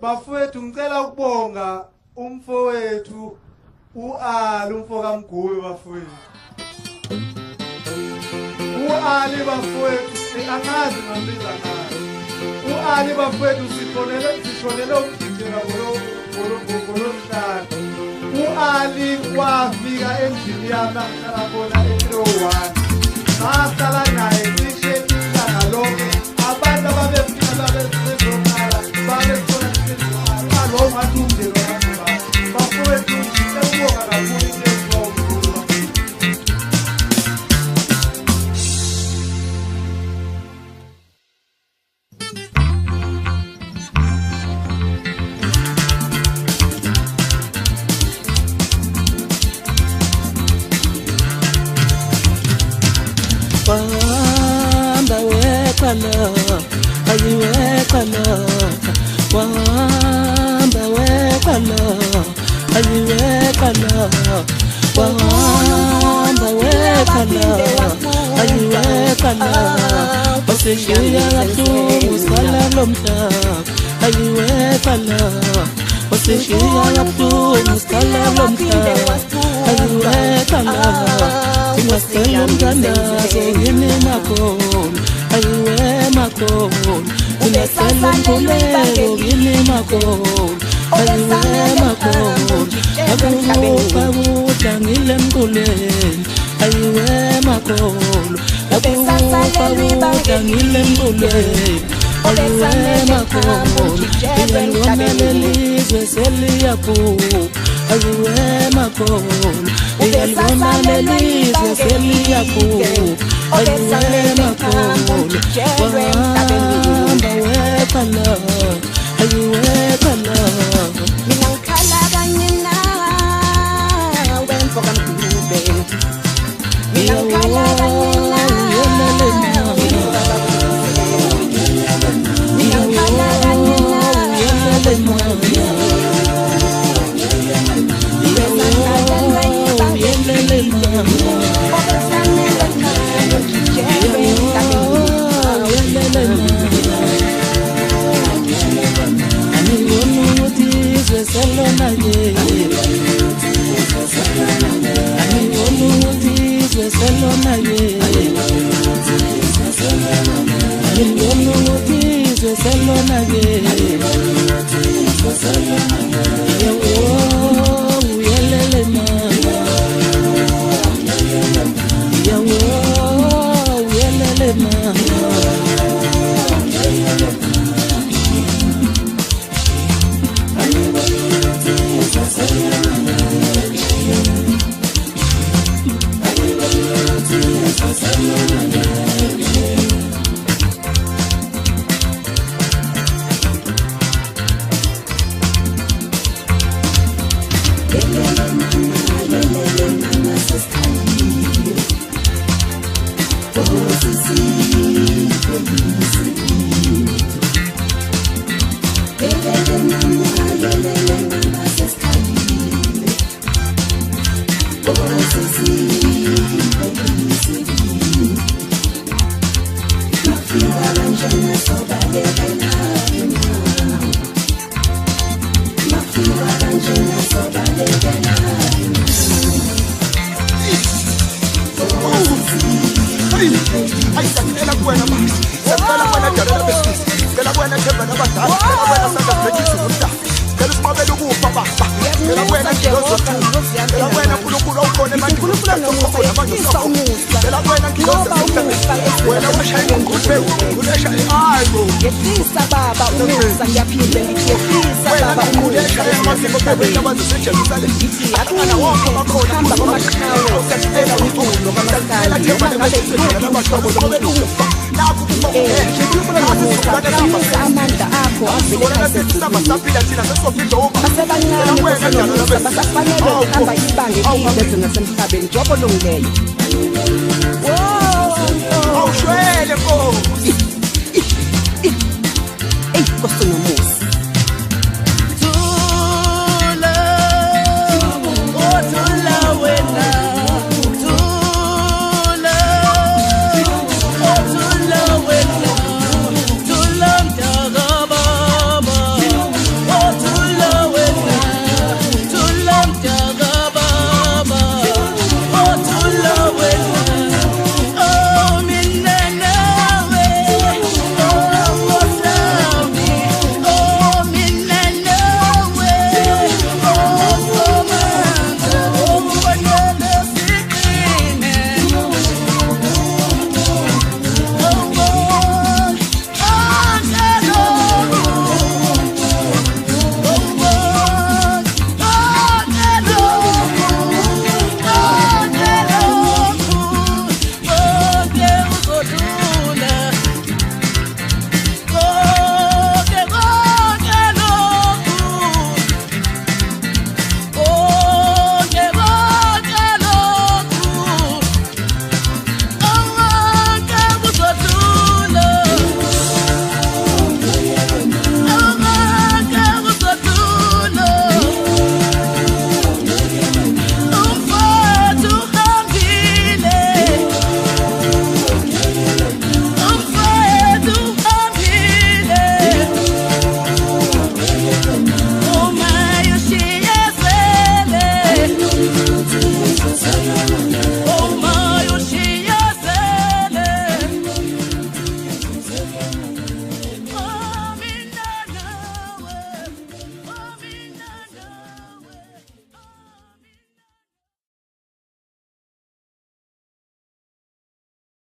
Bafowethu ngicela ukubonga umfowethu uAli umfoka Mguwe bafowethu. uAli bafowethu angazi ngambiza ngayo. uAli bafowethu sishonele ukujijela ngolomhlanje. uAli wafika endlini yami ngihlala khona e-1. Ngahlala naye sishekisa ngalokho abantu ababefika bezonala babefuna lo ngathi umndeni wami bafowethu sekubonga kakhulu into eziwawukhulu. Wahamba weqala ayiweqala wahamba weqala ayiweqala wahamba weqala ayiweqala wasishiya kabuhlungu sala lomhlaba ayiweqala wasishiya kabuhlungu sala lomhlaba ayiweqala Masela mthandazo yini makhona ayiwe makhona Masela mkhuleko yini makhona ayiwe makhona Akufa kudla ngile mkhuleni ayiwe makhona Akufa kudla ngile mkhuleni ayiwe makhona Iyalibona lelizwe seliyaphupha ayiwe makhona Iyalibona lelizwe seliyaphupha ayiwe makhona Wahamba weqala ayiwe qala Mina ngikhala kanye nawe mfoka Mguwe Mina ngikhala kanye nawe Mina ngikhala kanye